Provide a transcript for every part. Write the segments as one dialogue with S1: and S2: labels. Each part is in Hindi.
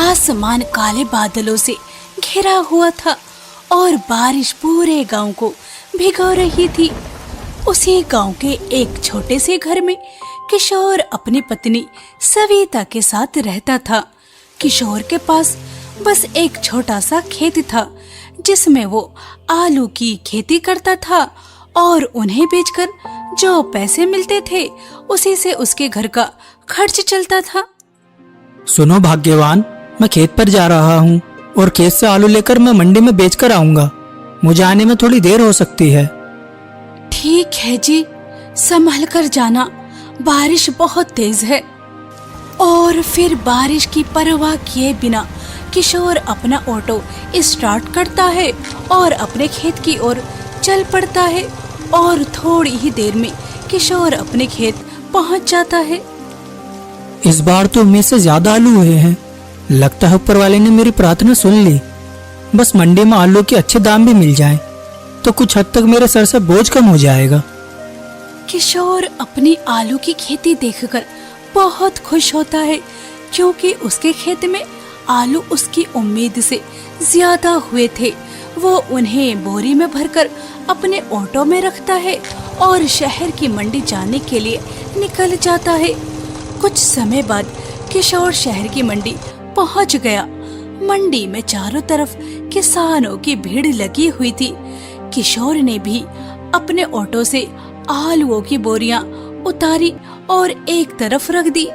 S1: आसमान काले बादलों से घिरा हुआ था और बारिश पूरे गांव को भिगो रही थी। उसी गांव के एक छोटे से घर में किशोर अपनी पत्नी सविता के साथ रहता था। किशोर के पास बस एक छोटा सा खेत था जिसमें वो आलू की खेती करता था और उन्हें बेचकर जो पैसे मिलते थे उसी से उसके घर का खर्च चलता था।
S2: सुनो भाग्यवान, मैं खेत पर जा रहा हूँ और खेत से आलू लेकर मैं मंडी में बेचकर आऊंगा। मुझे आने में थोड़ी देर हो सकती है।
S1: ठीक है जी, संभल कर जाना, बारिश बहुत तेज है। और फिर बारिश की परवाह किए बिना किशोर अपना ऑटो स्टार्ट करता है और अपने खेत की ओर चल पड़ता है और थोड़ी ही देर में किशोर अपने खेत पहुंच जाता है।
S2: इस बार तो उम्मीद से ज्यादा आलू हुए हैं। लगता है ऊपर वाले ने मेरी प्रार्थना सुन ली। बस मंडी में आलू के अच्छे दाम भी मिल जाएं, तो कुछ हद तक मेरे सर से बोझ कम हो जाएगा।
S1: किशोर अपनी आलू की खेती देखकर बहुत खुश होता है क्योंकि उसके खेत में आलू उसकी उम्मीद से ज्यादा हुए थे। वो उन्हें बोरी में भरकर अपने ऑटो में रखता है और शहर की मंडी जाने के लिए निकल जाता है। कुछ समय बाद किशोर शहर की मंडी पहुंच गया। मंडी में चारों तरफ किसानों की भीड़ लगी हुई थी। किशोर ने भी अपने ऑटो से आलूओं की बोरियां उतारी और एक तरफ रख दी।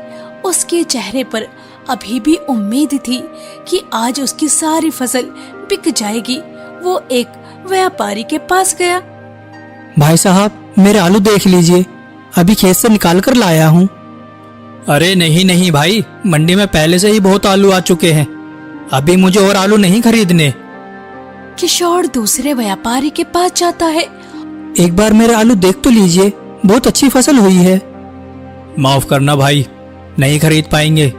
S1: उसके चेहरे पर अभी भी उम्मीद थी कि आज उसकी सारी फसल बिक जाएगी। वो एक व्यापारी के पास गया।
S2: भाई साहब, मेरे आलू देख लीजिए, अभी खेत से निकाल कर लाया हूँ। अरे नहीं नहीं भाई, मंडी में पहले से ही बहुत आलू आ चुके हैं। अभी मुझे और आलू नहीं खरीदने।
S1: किशोर दूसरे व्यापारी के पास जाता है।
S2: एक बार मेरे आलू देख तो लीजिए, बहुत अच्छी फसल हुई है। माफ करना भाई, नहीं खरीद पाएंगे।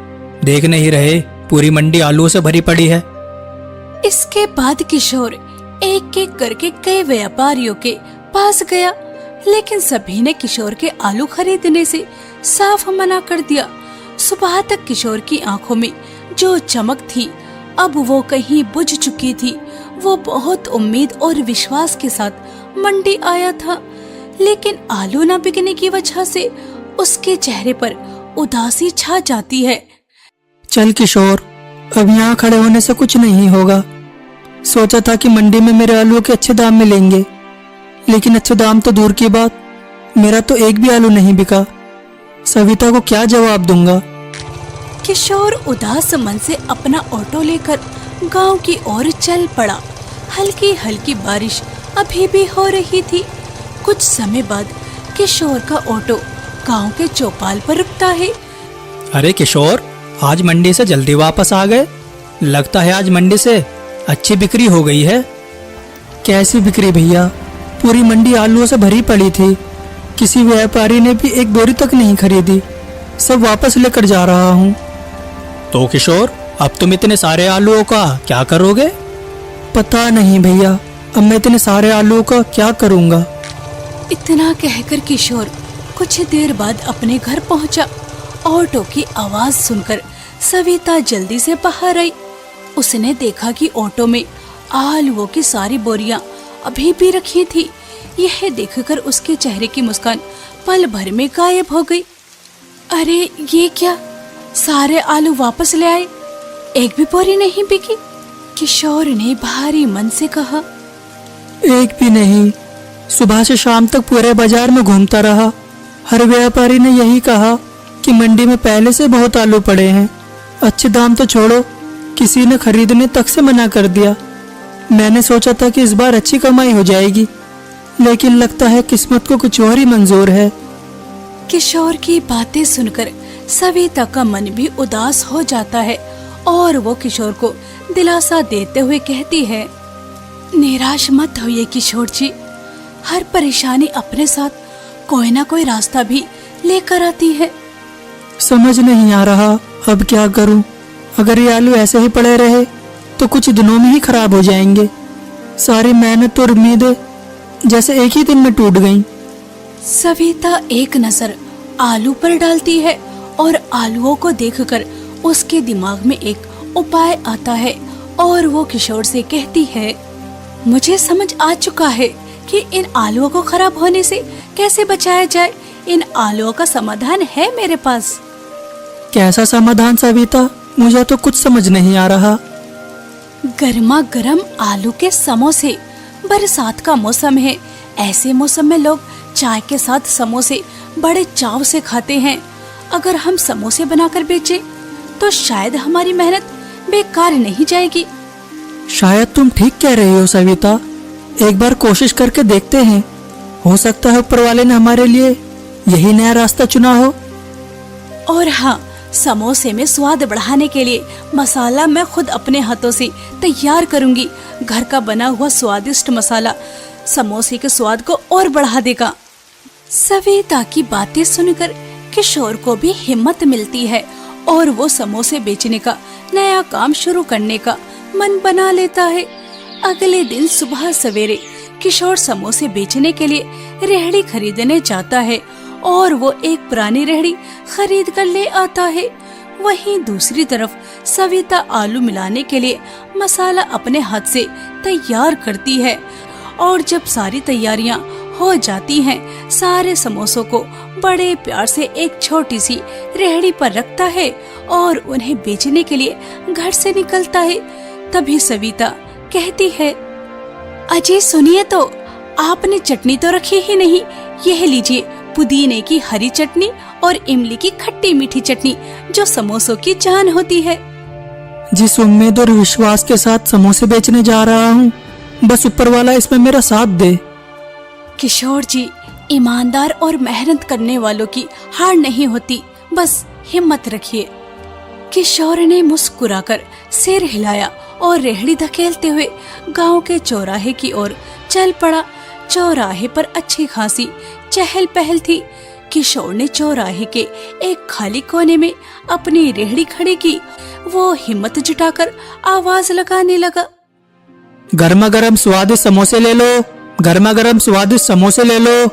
S2: देख नहीं रहे, पूरी मंडी आलूओं से भरी पड़ी है।
S1: इसके बाद किशोर एक एक करके कई व्यापारियों के पास गया, लेकिन सभी ने किशोर के आलू खरीदने से साफ मना कर दिया। सुबह तक किशोर की आंखों में जो चमक थी अब वो कहीं बुझ चुकी थी। वो बहुत उम्मीद और विश्वास के साथ मंडी आया था, लेकिन आलू न बिकने की वजह से उसके चेहरे पर उदासी छा जाती है।
S2: चल किशोर, अब यहाँ खड़े होने से कुछ नहीं होगा। सोचा था कि मंडी में मेरे आलू के अच्छे दाम मिलेंगे, लेकिन अच्छे दाम तो दूर की बात, मेरा तो एक भी आलू नहीं बिका। सविता को क्या जवाब दूंगा।
S1: किशोर उदास मन से अपना ऑटो लेकर गांव की ओर चल पड़ा। हल्की हल्की बारिश अभी भी हो रही थी। कुछ समय बाद किशोर का ऑटो गांव के चौपाल पर रुकता है।
S2: अरे किशोर, आज मंडी से जल्दी वापस आ गए। लगता है आज मंडी से अच्छी बिक्री हो गई है। कैसी बिक्री भैया, पूरी मंडी आलूओं से भरी पड़ी थी। किसी व्यापारी ने भी एक बोरी तक नहीं खरीदी। सब वापस लेकर जा रहा हूँ। तो किशोर, अब तुम इतने सारे आलूओं का क्या करोगे? पता नहीं भैया, अब मैं इतने सारे आलूओं का क्या करूँगा।
S1: इतना कहकर किशोर कुछ देर बाद अपने घर पहुंचा। ऑटो की आवाज सुनकर सविता जल्दी से बाहर आई। उसने देखा कि ऑटो में आलूओं की सारी बोरियां अभी भी रखी थी। यह देखकर उसके चेहरे की मुस्कान पल भर में गायब हो गई। अरे ये क्या, सारे आलू वापस ले आए, एक भी बोरी नहीं बिकी। किशोर ने भारी मन से कहा।
S2: एक भी नहीं। सुबह से शाम तक पूरे बाजार में घूमता रहा। हर व्यापारी ने यही कहा कि मंडी में पहले से बहुत आलू पड़े हैं। अच्छे दाम तो छोड़ो, किसी ने खरीदने तक से मना कर दिया। मैंने सोचा था कि इस बार अच्छी कमाई हो जाएगी, लेकिन लगता है किस्मत को कुछ और ही मंजूर है।
S1: किशोर की बातें सुनकर सविता का मन भी उदास हो जाता है और वो किशोर को दिलासा देते हुए कहती है, निराश मत होइए किशोर जी, हर परेशानी अपने साथ कोई ना कोई रास्ता भी लेकर आती है।
S2: समझ नहीं आ रहा अब क्या करूं। अगर ये आलू ऐसे ही पड़े रहे तो कुछ दिनों में ही खराब हो जाएंगे। सारी मेहनत और उम्मीदें जैसे एक ही दिन में टूट गईं।
S1: सविता एक नजर आलू पर डालती है और आलूओं को देखकर उसके दिमाग में एक उपाय आता है और वो किशोर से कहती है, मुझे समझ आ चुका है कि इन आलुओं को खराब होने से कैसे बचाया जाए। इन आलुओं का समाधान है मेरे पास।
S2: कैसा समाधान सविता? मुझे तो कुछ समझ नहीं आ रहा।
S1: गर्मा गर्म आलू के समोसे। बरसात का मौसम है, ऐसे मौसम में लोग चाय के साथ समोसे बड़े चाव से खाते हैं। अगर हम समोसे बनाकर बेचें तो शायद हमारी मेहनत बेकार नहीं जाएगी।
S2: शायद तुम ठीक कह रही हो सविता। एक बार कोशिश करके देखते हैं। हो सकता है ऊपर वाले ने हमारे लिए यही नया रास्ता चुना हो।
S1: और हाँ, समोसे में स्वाद बढ़ाने के लिए मसाला मैं खुद अपने हाथों से तैयार करूंगी। घर का बना हुआ स्वादिष्ट मसाला समोसे के स्वाद को और बढ़ा देगा। सविता की बातें सुनकर किशोर को भी हिम्मत मिलती है और वो समोसे बेचने का नया काम शुरू करने का मन बना लेता है। अगले दिन सुबह सवेरे किशोर समोसे बेचने के लिए रेहड़ी खरीदने जाता है और वो एक पुरानी रेहड़ी खरीद कर ले आता है। वहीं दूसरी तरफ सविता आलू मिलाने के लिए मसाला अपने हाथ से तैयार करती है और जब सारी तैयारियां हो जाती हैं, सारे समोसों को बड़े प्यार से एक छोटी सी रेहड़ी पर रखता है और उन्हें बेचने के लिए घर से निकलता है। तभी सविता कहती है, अजय सुनिए तो, आपने चटनी तो रखी ही नहीं। यह लीजिए पुदीने की हरी चटनी और इमली की खट्टी मीठी चटनी, जो समोसों की जान होती है।
S2: जिस उम्मीद और विश्वास के साथ समोसे बेचने जा रहा हूँ, बस ऊपर वाला इसमें मेरा साथ दे।
S1: किशोर जी, ईमानदार और मेहनत करने वालों की हार नहीं होती, बस हिम्मत रखिए। किशोर ने मुस्कुराकर सिर हिलाया और रेहड़ी धकेलते हुए गांव के चौराहे की ओर चल पड़ा। चौराहे पर अच्छी खासी चहल पहल थी। किशोर ने चौराहे के एक खाली कोने में अपनी रेहड़ी खड़ी की। वो हिम्मत जुटाकर आवाज लगाने लगा,
S2: गर्मा गर्म स्वादिष्ट समोसे ले लो, गर्मा गर्म स्वादिष्ट समोसे ले लो।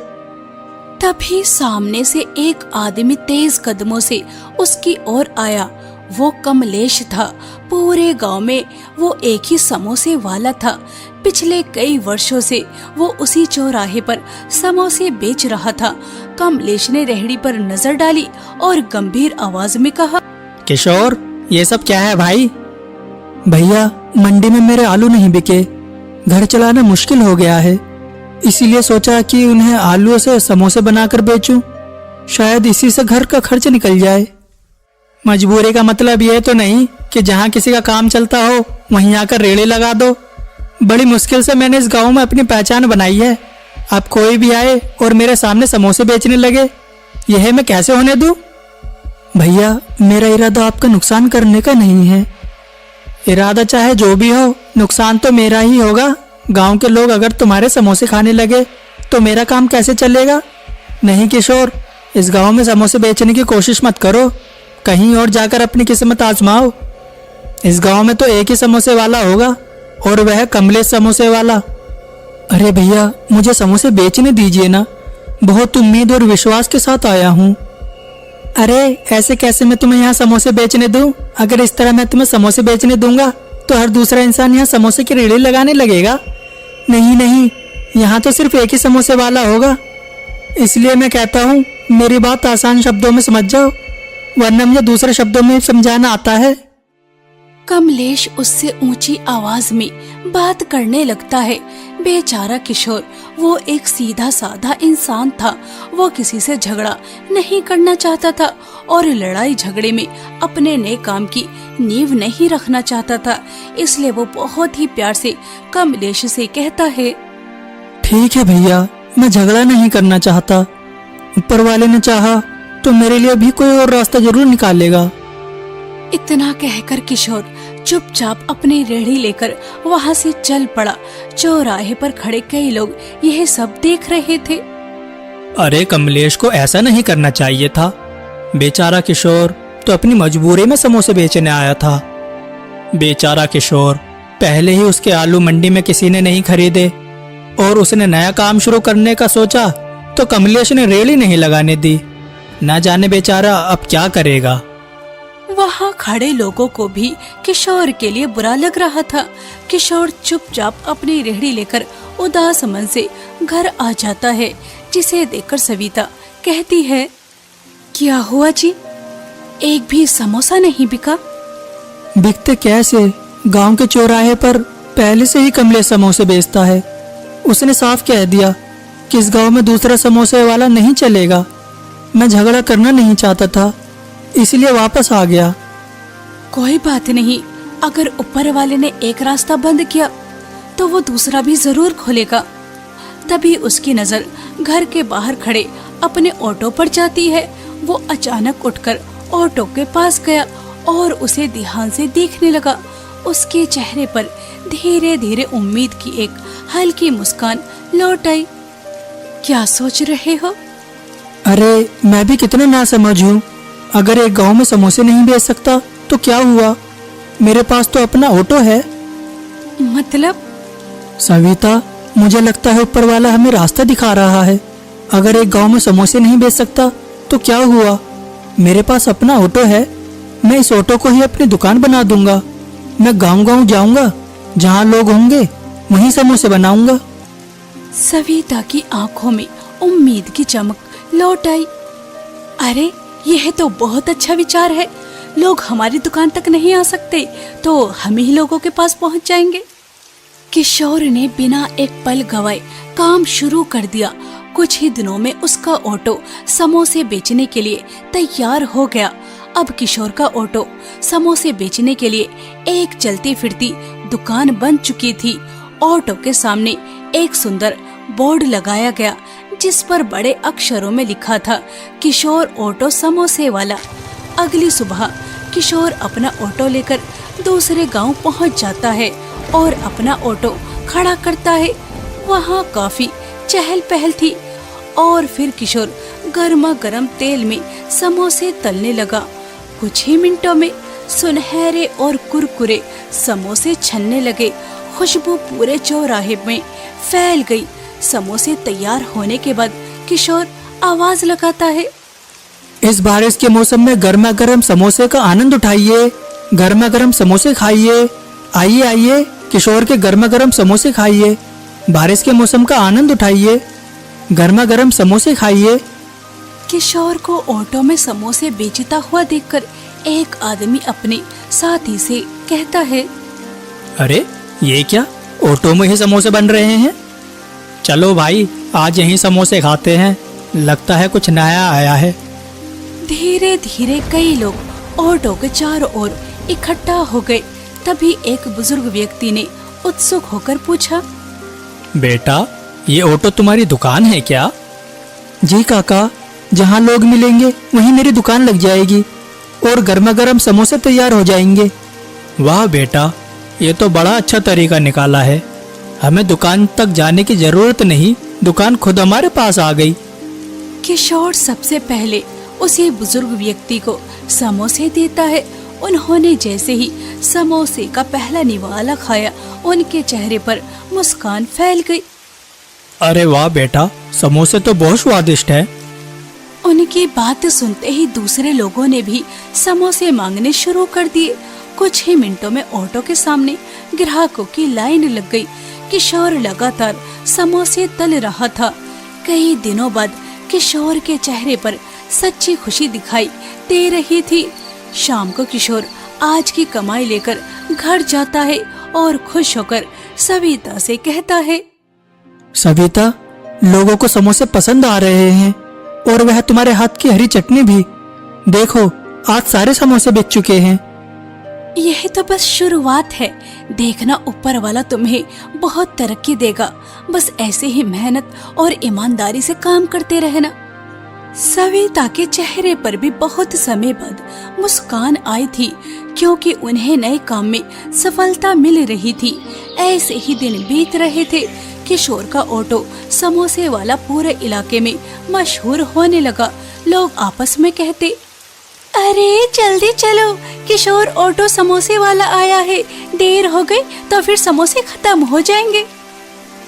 S1: तभी सामने से एक आदमी तेज कदमों से उसकी ओर आया। वो कमलेश था। पूरे गांव में वो एक ही समोसे वाला था। पिछले कई वर्षों से वो उसी चौराहे पर समोसे बेच रहा था। कमलेश ने रेहड़ी पर नजर डाली और गंभीर आवाज में कहा,
S2: किशोर, ये सब क्या है भाई? भैया, मंडी में मेरे आलू नहीं बिके, घर चलाना मुश्किल हो गया है, इसीलिए सोचा कि उन्हें आलूओं से समोसे बनाकर बेचूं। शायद इसी से घर का खर्च निकल जाए। मजबूरी का मतलब ये तो नहीं कि जहाँ किसी का काम चलता हो वहीं आकर रेड़े लगा दो। बड़ी मुश्किल से मैंने इस गांव में अपनी पहचान बनाई है। अब कोई भी आए और मेरे सामने समोसे बेचने लगे, यह मैं कैसे होने दूं? भैया, मेरा इरादा आपका नुकसान करने का नहीं है। इरादा चाहे जो भी हो, नुकसान तो मेरा ही होगा। गांव के लोग अगर तुम्हारे समोसे खाने लगे तो मेरा काम कैसे चलेगा? नहीं किशोर, इस गांव में समोसे बेचने की कोशिश मत करो। कहीं और जाकर अपनी किस्मत आजमाओ। इस गांव में तो एक ही समोसे वाला होगा और वह कमलेश समोसे वाला। अरे भैया, मुझे समोसे बेचने दीजिए ना, बहुत उम्मीद और विश्वास के साथ आया हूँ। अरे ऐसे कैसे मैं तुम्हें यहाँ समोसे बेचने दूँ? अगर इस तरह मैं तुम्हें समोसे बेचने दूंगा तो हर दूसरा इंसान यहाँ समोसे की रेहड़ी लगाने लगेगा। नहीं नहीं, यहाँ तो सिर्फ एक ही समोसे वाला होगा। इसलिए मैं कहता हूँ, मेरी बात आसान शब्दों में समझ जाओ, वरना मुझे दूसरे शब्दों में समझाना आता है।
S1: कमलेश उससे ऊंची आवाज में बात करने लगता है। बेचारा किशोर, वो एक सीधा साधा इंसान था। वो किसी से झगड़ा नहीं करना चाहता था और लड़ाई झगड़े में अपने नए काम की नींव नहीं रखना चाहता था। इसलिए वो बहुत ही प्यार से कमलेश से कहता है,
S2: ठीक है भैया, मैं झगड़ा नहीं करना चाहता। ऊपर वाले ने चाहा तो मेरे लिए भी कोई और रास्ता जरूर निकालेगा।
S1: इतना कहकर किशोर चुपचाप अपनी रेहड़ी लेकर वहाँ से चल पड़ा। चौराहे पर खड़े कई लोग यह सब देख रहे थे।
S2: अरे कमलेश को ऐसा नहीं करना चाहिए था। बेचारा किशोर तो अपनी मजबूरी में समोसे बेचने आया था। बेचारा किशोर, पहले ही उसके आलू मंडी में किसी ने नहीं खरीदे और उसने नया काम शुरू करने का सोचा तो कमलेश ने रेहड़ी नहीं लगाने दी। ना जाने बेचारा अब क्या करेगा।
S1: वहाँ खड़े लोगों को भी किशोर के लिए बुरा लग रहा था। किशोर चुपचाप अपनी रेहड़ी लेकर उदास मन से घर आ जाता है, जिसे देखकर सविता कहती है, क्या हुआ जी, एक भी समोसा नहीं बिका?
S2: बिकते कैसे, गांव के चौराहे पर पहले से ही कमले समोसे बेचता है। उसने साफ कह दिया कि इस गांव में दूसरा समोसे वाला नहीं चलेगा। मैं झगड़ा करना नहीं चाहता था, इसलिए वापस आ गया।
S1: कोई बात नहीं, अगर ऊपर वाले ने एक रास्ता बंद किया तो वो दूसरा भी जरूर खोलेगा। तभी उसकी नजर घर के बाहर खड़े अपने ऑटो पर जाती है। वो अचानक उठकर ऑटो के पास गया और उसे ध्यान से देखने लगा। उसके चेहरे पर धीरे धीरे उम्मीद की एक हल्की मुस्कान लौट आई। क्या सोच रहे हो?
S2: अरे मैं भी कितना नासमझ हूँ। अगर एक गांव में समोसे नहीं बेच सकता तो क्या हुआ, मेरे पास तो अपना ऑटो है।
S1: मतलब?
S2: सविता, मुझे लगता है ऊपर वाला हमें रास्ता दिखा रहा है। अगर एक गांव में समोसे नहीं बेच सकता तो क्या हुआ, मेरे पास अपना ऑटो है। मैं इस ऑटो को ही अपनी दुकान बना दूंगा। मैं गांव गांव जाऊंगा, जहाँ लोग होंगे वहीं समोसे बनाऊंगा।
S1: सविता की आंखों में उम्मीद की चमक लौट आई। अरे यह तो बहुत अच्छा विचार है। लोग हमारी दुकान तक नहीं आ सकते तो हम ही लोगों के पास पहुंच जाएंगे। किशोर ने बिना एक पल गवाए काम शुरू कर दिया। कुछ ही दिनों में उसका ऑटो समोसे बेचने के लिए तैयार हो गया। अब किशोर का ऑटो समोसे बेचने के लिए एक चलती फिरती दुकान बन चुकी थी। ऑटो के सामने एक सुंदर बोर्ड लगाया गया, जिस पर बड़े अक्षरों में लिखा था, किशोर ऑटो समोसे वाला। अगली सुबह किशोर अपना ऑटो लेकर दूसरे गांव पहुंच जाता है और अपना ऑटो खड़ा करता है। वहां काफी चहल पहल थी और फिर किशोर गर्मा गर्म तेल में समोसे तलने लगा। कुछ ही मिनटों में सुनहरे और कुरकुरे समोसे छनने लगे। खुशबू पूरे चौराहे में फैल गई। समोसे तैयार होने के बाद किशोर आवाज लगाता है,
S2: इस बारिश के मौसम में गर्मा गर्म समोसे का आनंद उठाइए, गर्मा गर्म समोसे खाइए। आइए आइए, किशोर के गर्मा गर्म समोसे खाइए। बारिश के मौसम का आनंद उठाइए, गर्मा गर्म समोसे खाइए।
S1: किशोर को ऑटो में समोसे बेचता हुआ देखकर एक आदमी अपने साथी से कहता है,
S2: अरे ये क्या, ऑटो में ही समोसे बन रहे हैं? चलो भाई, आज यहीं समोसे खाते हैं, लगता है कुछ नया आया है।
S1: धीरे धीरे कई लोग ऑटो के चारों ओर इकट्ठा हो गए। तभी एक बुजुर्ग व्यक्ति ने उत्सुक होकर पूछा,
S2: बेटा, ये ऑटो तुम्हारी दुकान है क्या? जी काका, जहाँ लोग मिलेंगे वहीं मेरी दुकान लग जाएगी और गर्मा गर्म समोसे तैयार हो जाएंगे। वाह बेटा, ये तो बड़ा अच्छा तरीका निकाला है। हमें दुकान तक जाने की जरूरत नहीं, दुकान खुद हमारे पास आ गई।
S1: किशोर सबसे पहले उसी बुजुर्ग व्यक्ति को समोसे देता है। उन्होंने जैसे ही समोसे का पहला निवाला खाया, उनके चेहरे पर मुस्कान फैल गई।
S2: अरे वाह बेटा, समोसे तो बहुत स्वादिष्ट है।
S1: उनकी बात सुनते ही दूसरे लोगों ने भी समोसे मांगने शुरू कर दिए। कुछ ही मिनटों में ऑटो के सामने ग्राहकों की लाइन लग गई। किशोर लगातार समोसे तल रहा था। कई दिनों बाद किशोर के चेहरे पर सच्ची खुशी दिखाई दे रही थी। शाम को किशोर आज की कमाई लेकर घर जाता है और खुश होकर सविता से कहता है,
S2: सविता, लोगों को समोसे पसंद आ रहे हैं और वह तुम्हारे हाथ की हरी चटनी भी। देखो, आज सारे समोसे बिक चुके हैं।
S1: यह तो बस शुरुआत है। देखना, ऊपर वाला तुम्हें बहुत तरक्की देगा। बस ऐसे ही मेहनत और ईमानदारी से काम करते रहना। सविता के चेहरे पर भी बहुत समय बाद मुस्कान आई थी, क्योंकि उन्हें नए काम में सफलता मिल रही थी। ऐसे ही दिन बीत रहे थे। किशोर का ऑटो समोसे वाला पूरे इलाके में मशहूर होने लगा। लोग आपस में कहते, अरे जल्दी चलो, किशोर ऑटो समोसे वाला आया है। देर हो गई तो फिर समोसे खत्म हो जाएंगे।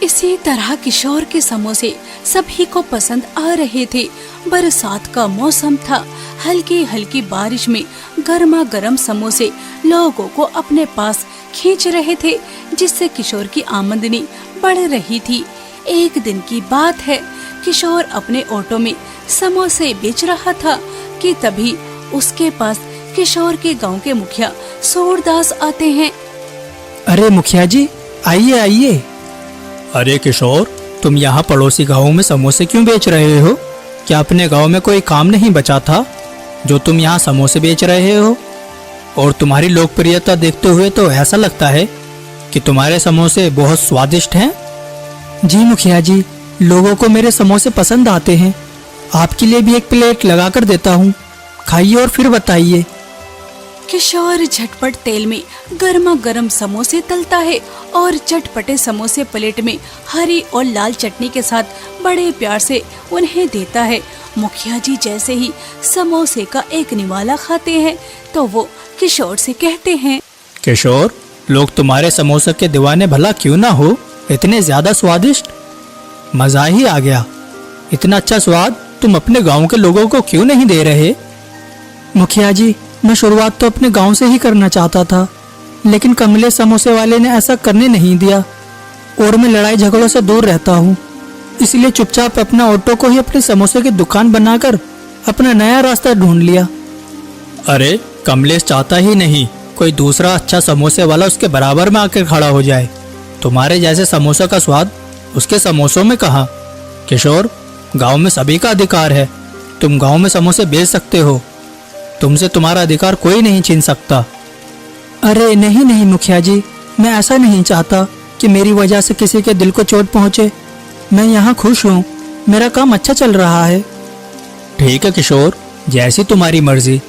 S1: इसी तरह किशोर के समोसे सभी को पसंद आ रहे थे। बरसात का मौसम था। हल्की हल्की बारिश में गर्मा गर्म समोसे लोगों को अपने पास खींच रहे थे, जिससे किशोर की आमदनी बढ़ रही थी। एक दिन की बात है, किशोर अपने ऑटो में समोसे बेच रहा था कि तभी उसके पास किशोर के गांव के मुखिया सूरदास आते हैं।
S2: अरे मुखिया जी, आइए आइए। अरे किशोर, तुम यहाँ पड़ोसी गाँव में समोसे क्यों बेच रहे हो? क्या अपने गांव में कोई काम नहीं बचा था जो तुम यहाँ समोसे बेच रहे हो? और तुम्हारी लोकप्रियता देखते हुए तो ऐसा लगता है कि तुम्हारे समोसे बहुत स्वादिष्ट हैं। जी मुखिया जी, लोगों को मेरे समोसे पसंद आते हैं। आपके लिए भी एक प्लेट लगा कर देता हूँ, खाइए और फिर बताइए।
S1: किशोर झटपट तेल में गर्मा गर्म समोसे तलता है और चटपटे समोसे प्लेट में हरी और लाल चटनी के साथ बड़े प्यार से उन्हें देता है। मुखिया जी जैसे ही समोसे का एक निवाला खाते हैं तो वो किशोर से कहते हैं,
S2: किशोर, लोग तुम्हारे समोसे के दीवाने भला क्यों ना हो, इतने ज्यादा स्वादिष्ट, मजा ही आ गया। इतना अच्छा स्वाद तुम अपने गांव के लोगों को क्यों नहीं दे रहे? मुखिया जी, मैं शुरुआत तो अपने गांव से ही करना चाहता था, लेकिन कमले समोसे वाले ने ऐसा करने नहीं दिया और मैं लड़ाई झगड़ों से दूर रहता हूँ, इसलिए चुपचाप अपना ऑटो को ही अपने समोसे की दुकान बनाकर अपना नया रास्ता ढूंढ लिया। अरे कमलेश चाहता ही नहीं कोई दूसरा अच्छा समोसे वाला उसके बराबर में आकर खड़ा हो जाए। तुम्हारे जैसे समोसा का स्वाद उसके समोसों में कहाँ? किशोर, गांव में सभी का अधिकार है, तुम गांव में समोसे बेच सकते हो, तुमसे तुम्हारा अधिकार कोई नहीं छीन सकता। अरे नहीं नहीं मुखिया जी, मैं ऐसा नहीं चाहता कि मेरी वजह से किसी के दिल को चोट पहुंचे। मैं यहाँ खुश हूँ, मेरा काम अच्छा चल रहा है। ठीक है किशोर, जैसी तुम्हारी मर्जी,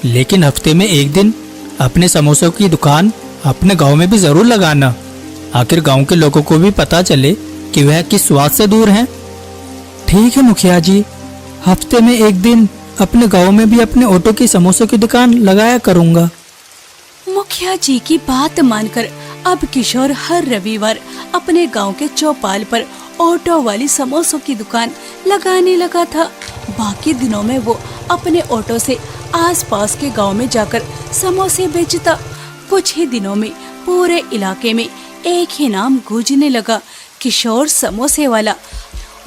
S2: लेकिन हफ्ते में एक दिन अपने समोसों की दुकान अपने गांव में भी जरूर लगाना। आखिर गांव के लोगों को भी पता चले कि वह किस स्वाद से दूर हैं। ठीक है मुखिया जी, हफ्ते में एक दिन अपने गांव में भी अपने ऑटो की समोसों की दुकान लगाया करूंगा।
S1: मुखिया जी की बात मानकर अब किशोर हर रविवार अपने गांव के चौपाल पर ऑटो वाली समोसों की दुकान लगाने लगा था। बाकी दिनों में वो अपने ऑटो से आसपास के गांव में जाकर समोसे बेचता। कुछ ही दिनों में पूरे इलाके में एक ही नाम गूंजने लगा, किशोर समोसे वाला।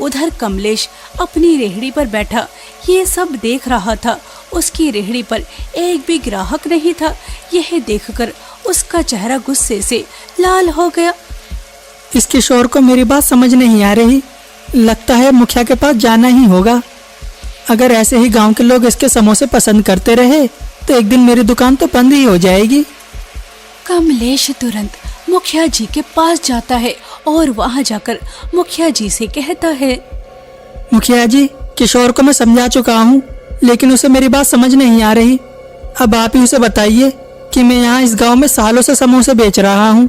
S1: उधर कमलेश अपनी रेहड़ी पर बैठा ये सब देख रहा था। उसकी रेहड़ी पर एक भी ग्राहक नहीं था। यह देखकर उसका चेहरा गुस्से से लाल हो गया।
S2: इस किशोर को मेरी बात समझ नहीं आ रही, लगता है मुखिया के पास जाना ही होगा। अगर ऐसे ही गांव के लोग इसके समोसे पसंद करते रहे तो एक दिन मेरी दुकान तो बंद ही हो जाएगी।
S1: कमलेश तुरंत मुखिया जी के पास जाता है और वहां जाकर मुखिया जी से कहता है,
S2: मुखिया जी, किशोर को मैं समझा चुका हूँ, लेकिन उसे मेरी बात समझ नहीं आ रही। अब आप ही उसे बताइए कि मैं यहाँ इस गांव में सालों से समोसे बेच रहा हूँ,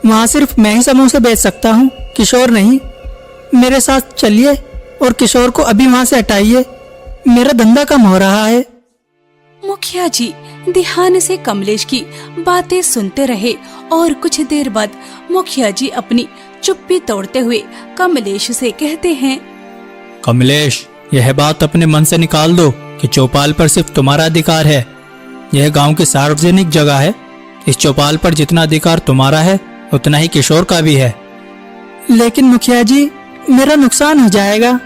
S2: वहाँ सिर्फ मैं ही समोसे बेच सकता हूँ, किशोर नहीं। मेरे साथ चलिए और किशोर को अभी वहाँ से हटाइए, मेरा धंधा कम हो रहा है।
S1: मुखिया जी ध्यान से कमलेश की बातें सुनते रहे और कुछ देर बाद मुखिया जी अपनी चुप्पी तोड़ते हुए कमलेश से कहते हैं,
S2: कमलेश, यह बात अपने मन से निकाल दो कि चौपाल पर सिर्फ तुम्हारा अधिकार है। यह गांव की सार्वजनिक जगह है, इस चौपाल पर जितना अधिकार तुम्हारा है उतना ही किशोर का भी है। लेकिन मुखिया जी, मेरा नुकसान हो जाएगा।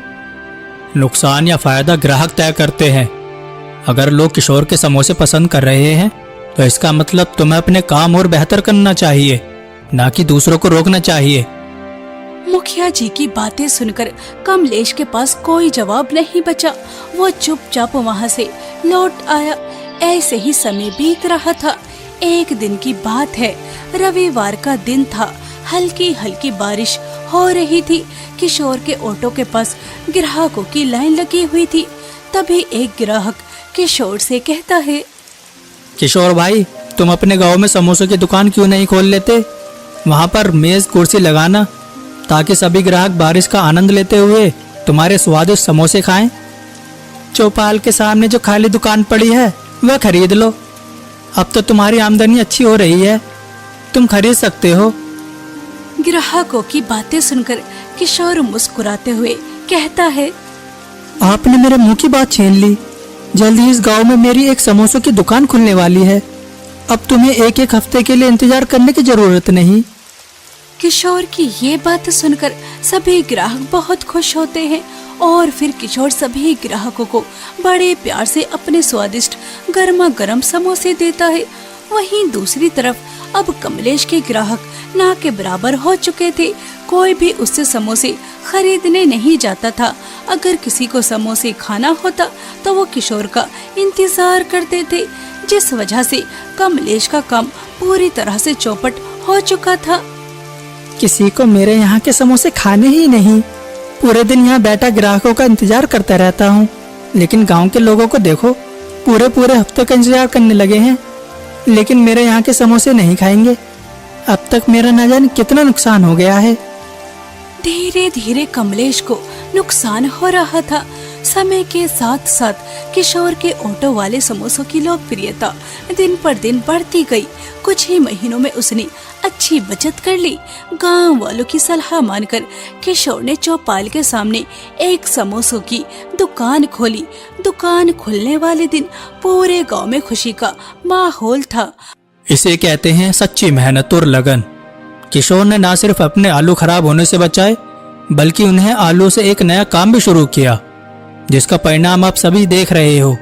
S2: नुकसान या फायदा ग्राहक तय करते हैं। अगर लोग किशोर के समोसे पसंद कर रहे हैं तो इसका मतलब तुम्हें अपने काम और बेहतर करना चाहिए, ना कि दूसरों को रोकना चाहिए।
S1: मुखिया जी की बातें सुनकर कमलेश के पास कोई जवाब नहीं बचा। वो चुपचाप वहाँ से लौट आया। ऐसे ही समय बीत रहा था। एक दिन की बात है, रविवार का दिन था। हल्की हल्की बारिश हो रही थी। किशोर के ऑटो के पास ग्राहकों की लाइन लगी हुई थी। तभी एक ग्राहक किशोर से कहता है,
S2: किशोर भाई, तुम अपने गांव में समोसों की दुकान क्यों नहीं खोल लेते? वहाँ पर मेज कुर्सी लगाना ताकि सभी ग्राहक बारिश का आनंद लेते हुए तुम्हारे स्वादिष्ट समोसे खाएं। चौपाल के सामने जो खाली दुकान पड़ी है वह खरीद लो। अब तो तुम्हारी आमदनी अच्छी हो रही है, तुम खरीद सकते हो।
S1: ग्राहकों की बातें सुनकर किशोर मुस्कुराते हुए कहता है,
S2: आपने मेरे मुंह की बात छीन ली। जल्द ही इस गांव में मेरी एक समोसों की दुकान खुलने वाली है। अब तुम्हें एक एक हफ्ते के लिए इंतजार करने की जरूरत नहीं।
S1: किशोर की ये बात सुनकर सभी ग्राहक बहुत खुश होते हैं और फिर किशोर सभी ग्राहकों को बड़े प्यार से अपने स्वादिष्ट गर्मा गर्म समोसे देता है। वहीं दूसरी तरफ अब कमलेश के ग्राहक ना के बराबर हो चुके थे। कोई भी उससे समोसे खरीदने नहीं जाता था। अगर किसी को समोसे खाना होता तो वो किशोर का इंतजार करते थे, जिस वजह से कमलेश का काम पूरी तरह से चौपट हो चुका था।
S2: किसी को मेरे यहाँ के समोसे खाने ही नहीं। पूरे दिन यहाँ बैठा ग्राहकों का इंतजार करता रहता हूँ, लेकिन गांव के लोगों को देखो, पूरे हफ्ते का इंतजार करने लगे हैं, लेकिन मेरे यहाँ के समोसे नहीं खाएंगे। अब तक मेरा न जाने कितना नुकसान हो गया है।
S1: धीरे धीरे कमलेश को नुकसान हो रहा था। समय के साथ साथ किशोर के ऑटो वाले समोसों की लोकप्रियता दिन पर दिन बढ़ती गई। कुछ ही महीनों में उसने अच्छी बचत कर ली। गांव वालों की सलाह मानकर किशोर ने चौपाल के सामने एक समोसों की दुकान खोली। दुकान खुलने वाले दिन पूरे गांव में खुशी का माहौल था।
S2: इसे कहते हैं सच्ची मेहनत और लगन। किशोर ने न सिर्फ अपने आलू खराब होने से बचाए, बल्कि उन्हें आलू से एक नया काम भी शुरू किया, जिसका परिणाम आप सभी देख रहे हो।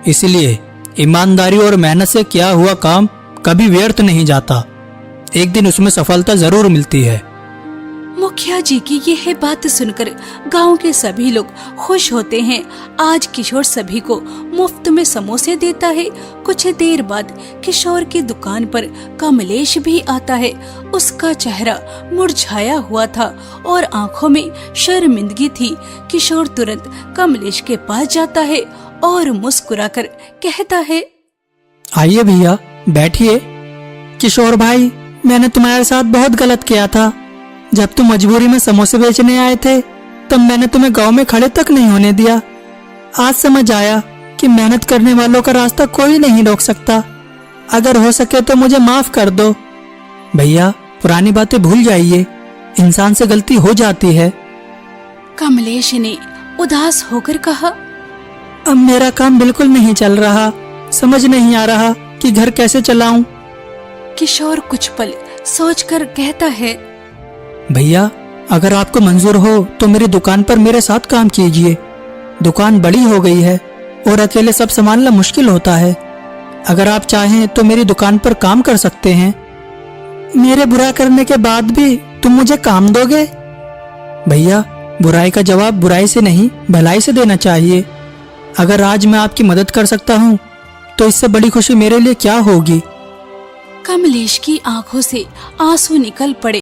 S2: इसलिए ईमानदारी और मेहनत से किया हुआ काम कभी व्यर्थ नहीं जाता। एक दिन उसमें सफलता जरूर मिलती है।
S1: मुखिया जी की यह बात सुनकर गांव के सभी लोग खुश होते हैं। आज किशोर सभी को मुफ्त में समोसे देता है। कुछ देर बाद किशोर की दुकान पर कमलेश भी आता है। उसका चेहरा मुरझाया हुआ था और आंखों में शर्मिंदगी थी। किशोर तुरंत कमलेश के पास जाता है और मुस्कुराकर कहता है,
S2: आइए भैया, बैठिए। किशोर भाई, मैंने तुम्हारे साथ बहुत गलत किया था। जब तुम मजबूरी में समोसे बेचने आए थे, तब मैंने तुम्हें गांव में खड़े तक नहीं होने दिया। आज समझ आया कि मेहनत करने वालों का रास्ता कोई नहीं रोक सकता। अगर हो सके तो मुझे माफ कर दो। भैया, पुरानी बातें भूल जाइए, इंसान से गलती हो जाती है।
S1: कमलेश ने उदास होकर कहा,
S2: अब मेरा काम बिल्कुल नहीं चल रहा। समझ नहीं आ रहा कि घर कैसे चलाऊं।
S1: किशोर कुछ पल सोचकर कहता है,
S2: भैया, अगर आपको मंजूर हो तो मेरी दुकान पर मेरे साथ काम कीजिए। दुकान बड़ी हो गई है और अकेले सब संभालना मुश्किल होता है। अगर आप चाहें तो मेरी दुकान पर काम कर सकते हैं। मेरे बुरा करने के बाद भी तुम मुझे काम दोगे? भैया, बुराई का जवाब बुराई से नहीं, भलाई से देना चाहिए। अगर आज मैं आपकी मदद कर सकता हूँ तो इससे बड़ी खुशी मेरे लिए क्या होगी।
S1: कमलेश की आंखों से आंसू निकल पड़े।